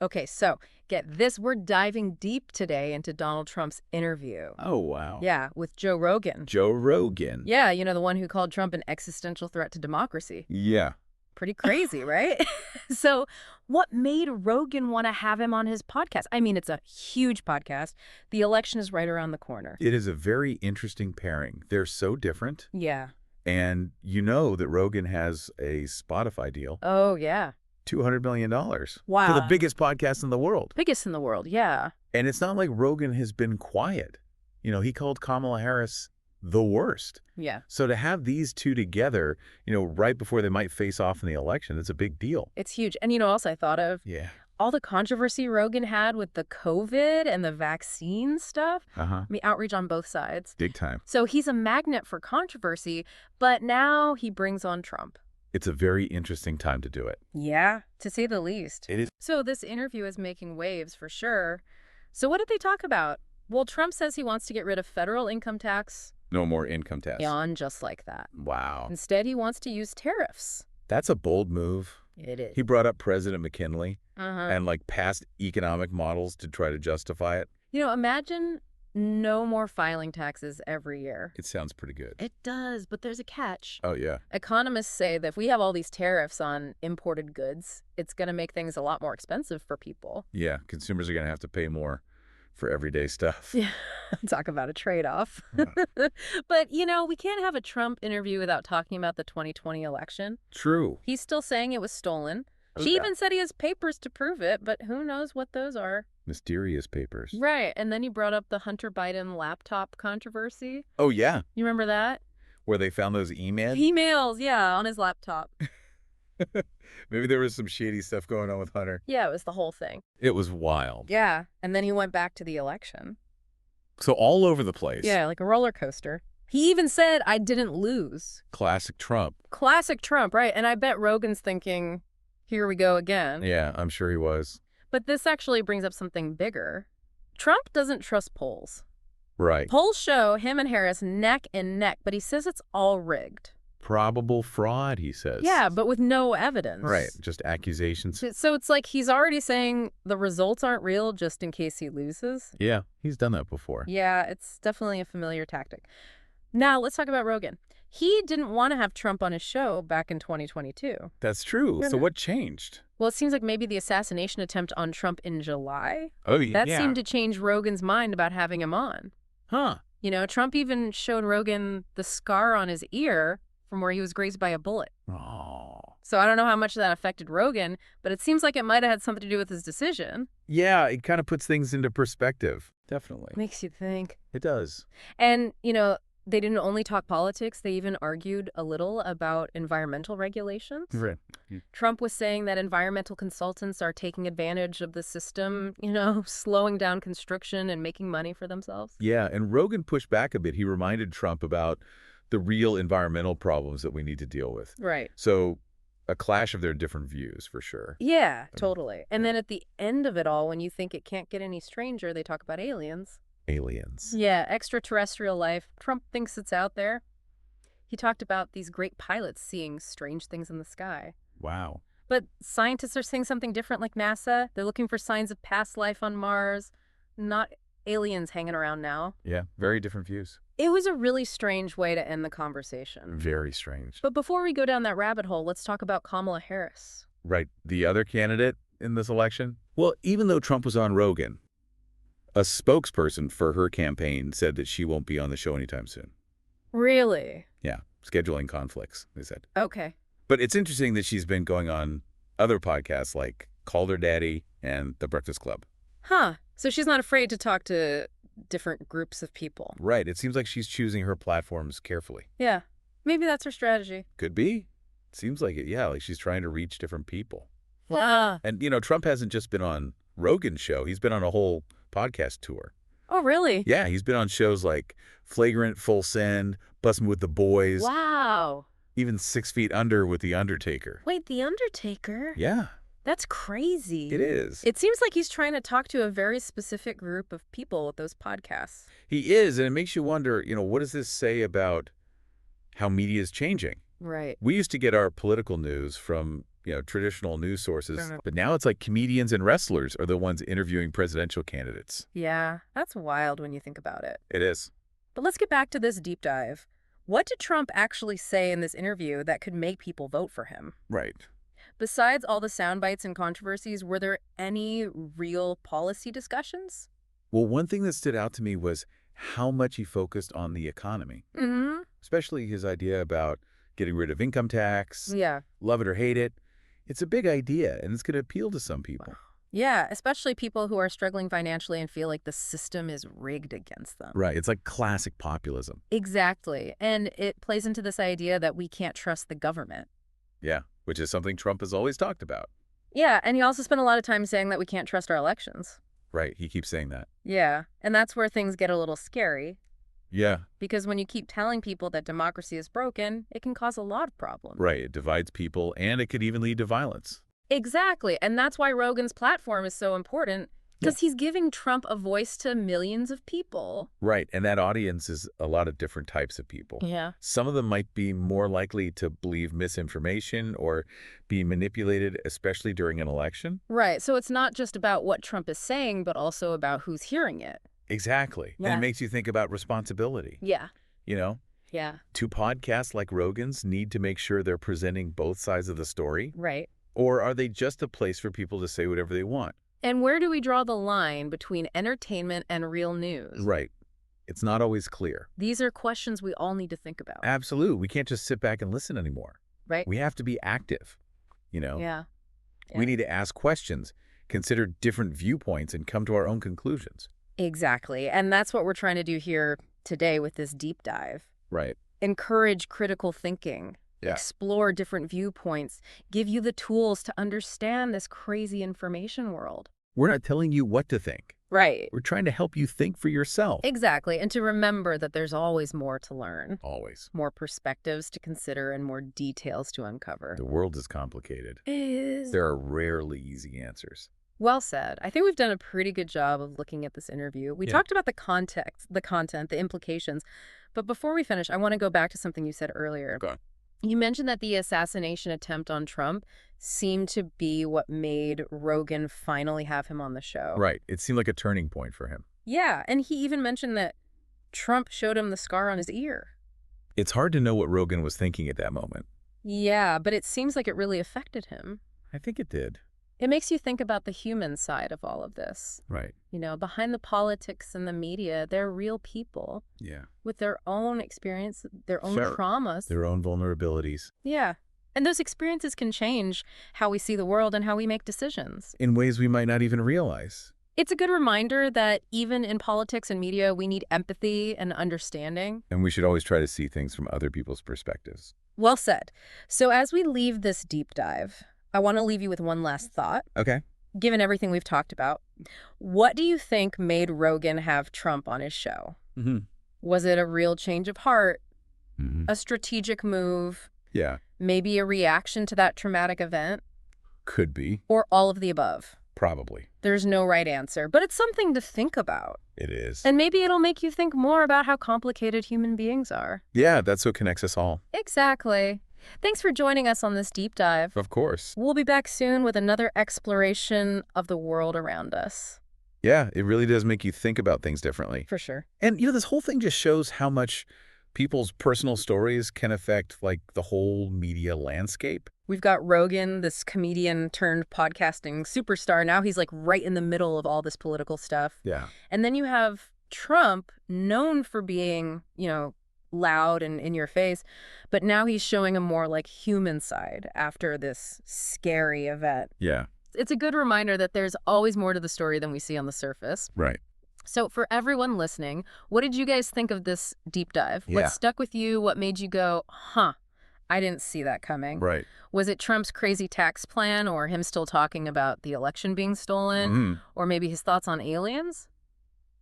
Okay, so get this. We're diving deep today into Donald Trump's interview. Oh, wow. Yeah, with Joe Rogan. Joe Rogan. Yeah, the one who called Trump an existential threat to democracy. Yeah. Pretty crazy, right? So what made Rogan want to have him on his podcast? I mean, it's a huge podcast. The election is right around the corner. It is a very interesting pairing. They're so different. Yeah. And you know that Rogan has a Spotify deal. Oh, yeah. $200 million. Wow. For the biggest podcast in the world. Biggest in the world, yeah. And it's not like Rogan has been quiet. He called Kamala Harris the worst. Yeah. So to have these two together, right before they might face off in the election, it's a big deal. It's huge. And you know what else I thought of? Yeah. All the controversy Rogan had with the COVID and the vaccine stuff. Uh-huh. I mean, outrage on both sides. Big time. So he's a magnet for controversy, but now he brings on Trump. It's a very interesting time to do it. Yeah, to say the least. It is. So this interview is making waves for sure. So what did they talk about? Well, Trump says he wants to get rid of federal income tax. No more income tax. Beyond just like that. Wow. Instead, he wants to use tariffs. That's a bold move. It is. He brought up President McKinley Uh-huh. and past economic models to try to justify it. Imagine no more filing taxes every year. It sounds pretty good. It does, but there's a catch. Oh, yeah. Economists say that if we have all these tariffs on imported goods, it's going to make things a lot more expensive for people. Yeah, consumers are going to have to pay more for everyday stuff. Yeah, talk about a trade-off. Yeah. But, we can't have a Trump interview without talking about the 2020 election. True. He's still saying it was stolen. Oh, She yeah. even said he has papers to prove it, but who knows what those are. Mysterious papers. Right, and then he brought up the Hunter Biden laptop controversy. Oh, yeah. You remember that? Where they found those emails? Emails, yeah, on his laptop. Maybe there was some shady stuff going on with Hunter. Yeah, it was the whole thing. It was wild. Yeah, and then he went back to the election. So all over the place. Yeah, like a roller coaster. He even said, I didn't lose. Classic Trump. Classic Trump, right? And I bet Rogan's thinking, here we go again. Yeah, I'm sure he was. But this actually brings up something bigger. Trump doesn't trust polls. Right. Polls show him and Harris neck and neck, but he says it's all rigged. Probable fraud, he says. Yeah, but with no evidence. Right, just accusations. So it's like he's already saying the results aren't real just in case he loses. Yeah, he's done that before. Yeah, it's definitely a familiar tactic. Now, let's talk about Rogan. He didn't want to have Trump on his show back in 2022. That's true. No, So no. what changed? Well, it seems like maybe the assassination attempt on Trump in July. Oh, yeah. That seemed to change Rogan's mind about having him on. Huh. Trump even showed Rogan the scar on his ear from where he was grazed by a bullet. Oh. So I don't know how much that affected Rogan, but it seems like it might have had something to do with his decision. Yeah, it kind of puts things into perspective. Definitely. Makes you think. It does. And, they didn't only talk politics, they even argued a little about environmental regulations. Right. Trump was saying that environmental consultants are taking advantage of the system, slowing down construction and making money for themselves. Yeah, and Rogan pushed back a bit. He reminded Trump about the real environmental problems that we need to deal with. Right. So a clash of their different views, for sure. Yeah, totally. And then at the end of it all, when you think it can't get any stranger, they talk about aliens. Aliens. Yeah, extraterrestrial life. Trump thinks it's out there. He talked about these great pilots seeing strange things in the sky. Wow. But scientists are saying something different, like NASA. They're looking for signs of past life on Mars, not aliens hanging around now. Yeah, very different views. It was a really strange way to end the conversation. Very strange. But before we go down that rabbit hole, let's talk about Kamala Harris. Right. The other candidate in this election? Well, even though Trump was on Rogan, a spokesperson for her campaign said that she won't be on the show anytime soon. Really? Yeah, scheduling conflicts, they said. Okay. But it's interesting that she's been going on other podcasts like Call Her Daddy and The Breakfast Club. Huh. So she's not afraid to talk to different groups of people. Right. It seems like she's choosing her platforms carefully. Yeah. Maybe that's her strategy. Could be. Seems like it, yeah, like she's trying to reach different people. Ah. And, Trump hasn't just been on Rogan's show. He's been on a whole podcast tour. Oh, really? Yeah, he's been on shows like Flagrant, Full Send, Bustin' with the Boys, Wow. even 6 Feet Under with The Undertaker. Wait, The Undertaker? Yeah, That's crazy. it is. It seems like he's trying to talk to a very specific group of people with those podcasts. He is, and it makes you wonder, what does this say about how media is changing? Right. We used to get our political news from, traditional news sources. Mhm. But now it's like comedians and wrestlers are the ones interviewing presidential candidates. Yeah, that's wild when you think about it. It is. But let's get back to this deep dive. What did Trump actually say in this interview that could make people vote for him? Right. Besides all the sound bites and controversies, were there any real policy discussions? Well, one thing that stood out to me was how much he focused on the economy, Mm-hmm. especially his idea about getting rid of income tax, Yeah. love it or hate it. It's a big idea, and it's going to appeal to some people. Yeah, especially people who are struggling financially and feel like the system is rigged against them. Right. It's like classic populism. Exactly. And it plays into this idea that we can't trust the government. Yeah, which is something Trump has always talked about. Yeah, and he also spent a lot of time saying that we can't trust our elections. Right. He keeps saying that. Yeah, and that's where things get a little scary, Yeah. because when you keep telling people that democracy is broken, it can cause a lot of problems. Right. It divides people, and it could even lead to violence. Exactly, and that's why Rogan's platform is so important, because he's giving Trump a voice to millions of people. Right. And that audience is a lot of different types of people. Yeah. Some of them might be more likely to believe misinformation or be manipulated, especially during an election. Right, so it's not just about what Trump is saying, but also about who's hearing it. Exactly. And Yeah. it makes you think about responsibility. Yeah. Yeah. Do podcasts like Rogan's need to make sure they're presenting both sides of the story? Right. Or are they just a place for people to say whatever they want? And where do we draw the line between entertainment and real news? Right. It's not always clear. These are questions we all need to think about. Absolutely. We can't just sit back and listen anymore. Right? We have to be active. Yeah. We need to ask questions, consider different viewpoints, and come to our own conclusions. Exactly. And that's what we're trying to do here today with this deep dive. Right. Encourage critical thinking. Yeah. Explore different viewpoints. Give you the tools to understand this crazy information world. We're not telling you what to think. Right. We're trying to help you think for yourself. Exactly. And to remember that there's always more to learn, Always. more perspectives to consider, and more details to uncover. The world is complicated. Is There are rarely easy answers. Well said. I think we've done a pretty good job of looking at this interview. We talked about the context, the content, the implications. But before we finish, I want to go back to something you said earlier. Okay. You mentioned that the assassination attempt on Trump seemed to be what made Rogan finally have him on the show. Right. It seemed like a turning point for him. Yeah, and he even mentioned that Trump showed him the scar on his ear. It's hard to know what Rogan was thinking at that moment. Yeah, but it seems like it really affected him. I think it did. It makes you think about the human side of all of this. Right. Behind the politics and the media, they're real people Yeah. with their own experience, their own Sure. traumas. Their own vulnerabilities. Yeah. And those experiences can change how we see the world and how we make decisions. In ways we might not even realize. It's a good reminder that even in politics and media, we need empathy and understanding. And we should always try to see things from other people's perspectives. Well said. So as we leave this deep dive, I want to leave you with one last thought. Okay. Given everything we've talked about, what do you think made Rogan have Trump on his show? Mm-hmm. Was it a real change of heart, Mm-hmm. a strategic move, Yeah. maybe a reaction to that traumatic event, Could be. or all of the above? Probably. There's no right answer, but it's something to think about. It is. And maybe it'll make you think more about how complicated human beings are. Yeah, that's what connects us all. Exactly. Thanks for joining us on this deep dive. Of course. We'll be back soon with another exploration of the world around us. Yeah, it really does make you think about things differently. For sure. And, this whole thing just shows how much people's personal stories can affect, the whole media landscape. We've got Rogan, this comedian turned podcasting superstar. Now he's right in the middle of all this political stuff. Yeah. And then you have Trump, known for being, loud and in your face, but now he's showing a more human side after this scary event. Yeah. It's a good reminder that there's always more to the story than we see on the surface. Right. So for everyone listening, what did you guys think of this deep dive? Yeah. What stuck with you? What made you go, huh, I didn't see that coming? Right. Was it Trump's crazy tax plan, or him still talking about the election being stolen, Mhm. or maybe his thoughts on aliens?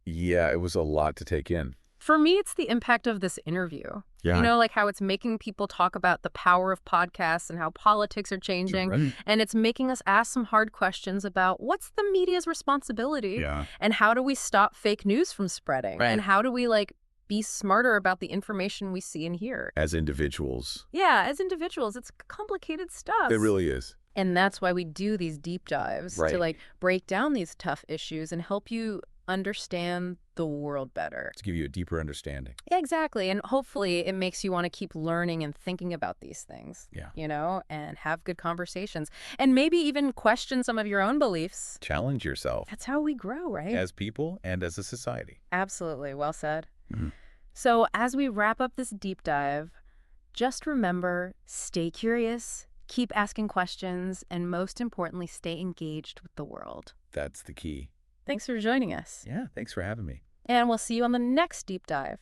Yeah, it was a lot to take in. For me, it's the impact of this interview. Yeah. How it's making people talk about the power of podcasts and how politics are changing. Right. And it's making us ask some hard questions about what's the media's responsibility Yeah. and how do we stop fake news from spreading? Right. And how do we be smarter about the information we see and hear? As individuals. Yeah, as individuals, it's complicated stuff. It really is. And that's why we do these deep dives to Right. break down these tough issues and help you understand the world better. To give you a deeper understanding. Yeah, exactly. And hopefully it makes you want to keep learning and thinking about these things, Yeah. and have good conversations and maybe even question some of your own beliefs. Challenge yourself That's how we grow, right? as people and as a society. Absolutely. Well said. Mhm. So as we wrap up this deep dive, just remember, stay curious, keep asking questions, and most importantly, stay engaged with the world. That's the key. Thanks for joining us. Yeah, thanks for having me. And we'll see you on the next deep dive.